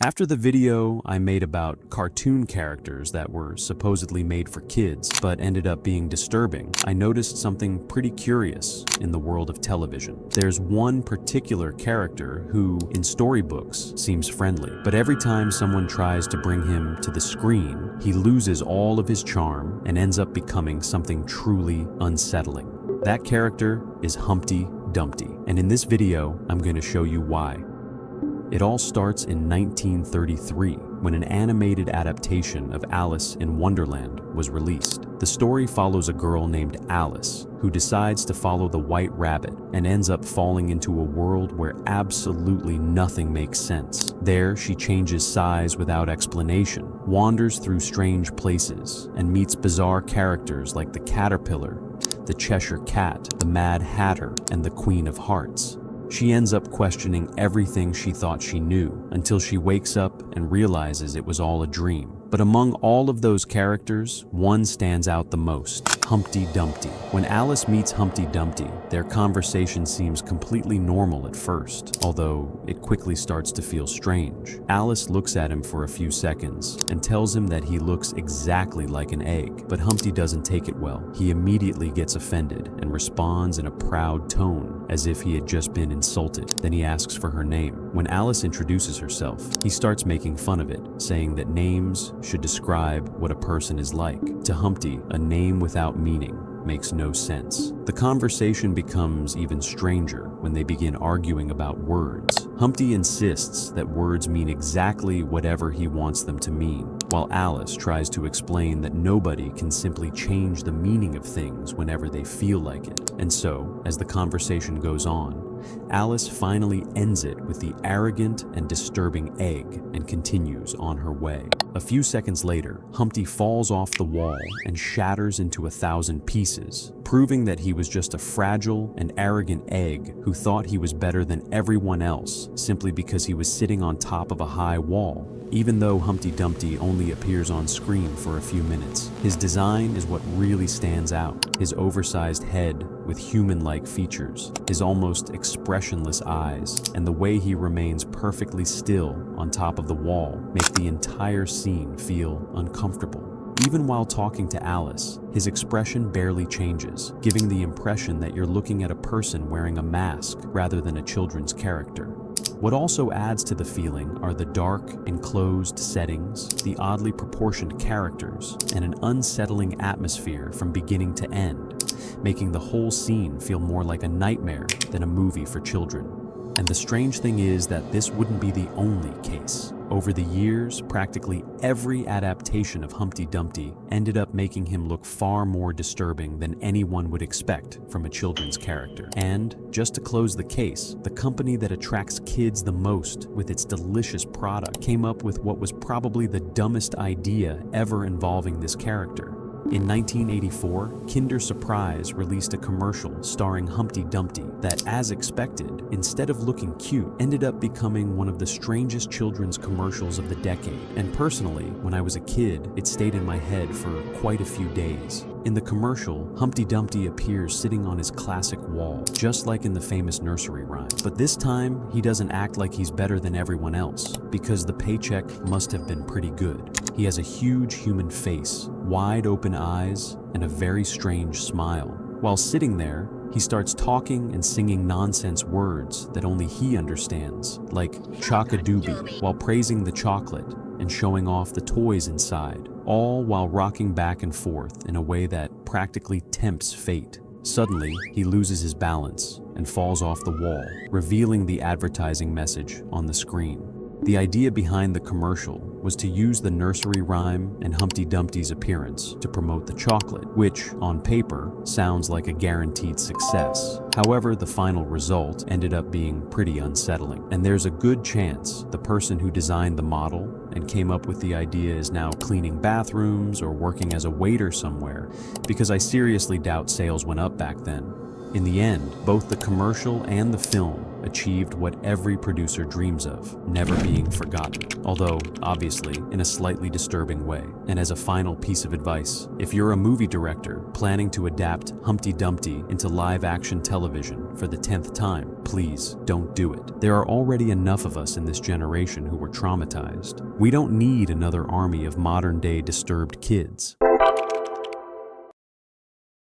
After the video I made about cartoon characters that were supposedly made for kids but ended up being disturbing, I noticed something pretty curious in the world of television. There's one particular character who, in storybooks, seems friendly, but every time someone tries to bring him to the screen, he loses all of his charm and ends up becoming something truly unsettling. That character is Humpty Dumpty, and in this video, I'm going to show you why. It all starts in 1933, when an animated adaptation of Alice in Wonderland was released. The story follows a girl named Alice, who decides to follow the White Rabbit and ends up falling into a world where absolutely nothing makes sense. There, she changes size without explanation, wanders through strange places, and meets bizarre characters like the Caterpillar, the Cheshire Cat, the Mad Hatter, and the Queen of Hearts. She ends up questioning everything she thought she knew until she wakes up and realizes it was all a dream. But among all of those characters, one stands out the most: Humpty Dumpty. When Alice meets Humpty Dumpty, their conversation seems completely normal at first, although it quickly starts to feel strange. Alice looks at him for a few seconds and tells him that he looks exactly like an egg, but Humpty doesn't take it well. He immediately gets offended and responds in a proud tone, as if he had just been insulted. Then he asks for her name. When Alice introduces herself, he starts making fun of it, saying that names should describe what a person is like. To Humpty, a name without meaning makes no sense. The conversation becomes even stranger when they begin arguing about words. Humpty insists that words mean exactly whatever he wants them to mean, while Alice tries to explain that nobody can simply change the meaning of things whenever they feel like it. And so, as the conversation goes on, Alice finally ends it with the arrogant and disturbing egg and continues on her way. A few seconds later, Humpty falls off the wall and shatters into 1,000 pieces, proving that he was just a fragile and arrogant egg who thought he was better than everyone else simply because he was sitting on top of a high wall. Even though Humpty Dumpty only appears on screen for a few minutes, his design is what really stands out. His oversized head with human-like features, his almost expressionless eyes, and the way he remains perfectly still on top of the wall make the entire scene feel uncomfortable. Even while talking to Alice, his expression barely changes, giving the impression that you're looking at a person wearing a mask rather than a children's character. What also adds to the feeling are the dark, enclosed settings, the oddly proportioned characters, and an unsettling atmosphere from beginning to end, making the whole scene feel more like a nightmare than a movie for children. And the strange thing is that this wouldn't be the only case. Over the years, practically every adaptation of Humpty Dumpty ended up making him look far more disturbing than anyone would expect from a children's character. And, just to close the case, the company that attracts kids the most with its delicious product came up with what was probably the dumbest idea ever involving this character. In 1984, Kinder Surprise released a commercial starring Humpty Dumpty that, as expected, instead of looking cute, ended up becoming one of the strangest children's commercials of the decade. And personally, when I was a kid, it stayed in my head for quite a few days. In the commercial, Humpty Dumpty appears sitting on his classic wall, just like in the famous nursery rhyme. But this time, he doesn't act like he's better than everyone else, because the paycheck must have been pretty good. He has a huge human face, wide open eyes, and a very strange smile. While sitting there, he starts talking and singing nonsense words that only he understands, like chock-a-doobie, while praising the chocolate and showing off the toys inside, all while rocking back and forth in a way that practically tempts fate. Suddenly, he loses his balance and falls off the wall, revealing the advertising message on the screen. The idea behind the commercial was to use the nursery rhyme and Humpty Dumpty's appearance to promote the chocolate, which, on paper, sounds like a guaranteed success. However, the final result ended up being pretty unsettling, and there's a good chance the person who designed the model and came up with the idea is now cleaning bathrooms or working as a waiter somewhere, because I seriously doubt sales went up back then. In the end, both the commercial and the film achieved what every producer dreams of, never being forgotten. Although, obviously, in a slightly disturbing way. And as a final piece of advice, if you're a movie director planning to adapt Humpty Dumpty into live-action television for the 10th time, please don't do it. There are already enough of us in this generation who were traumatized. We don't need another army of modern-day disturbed kids.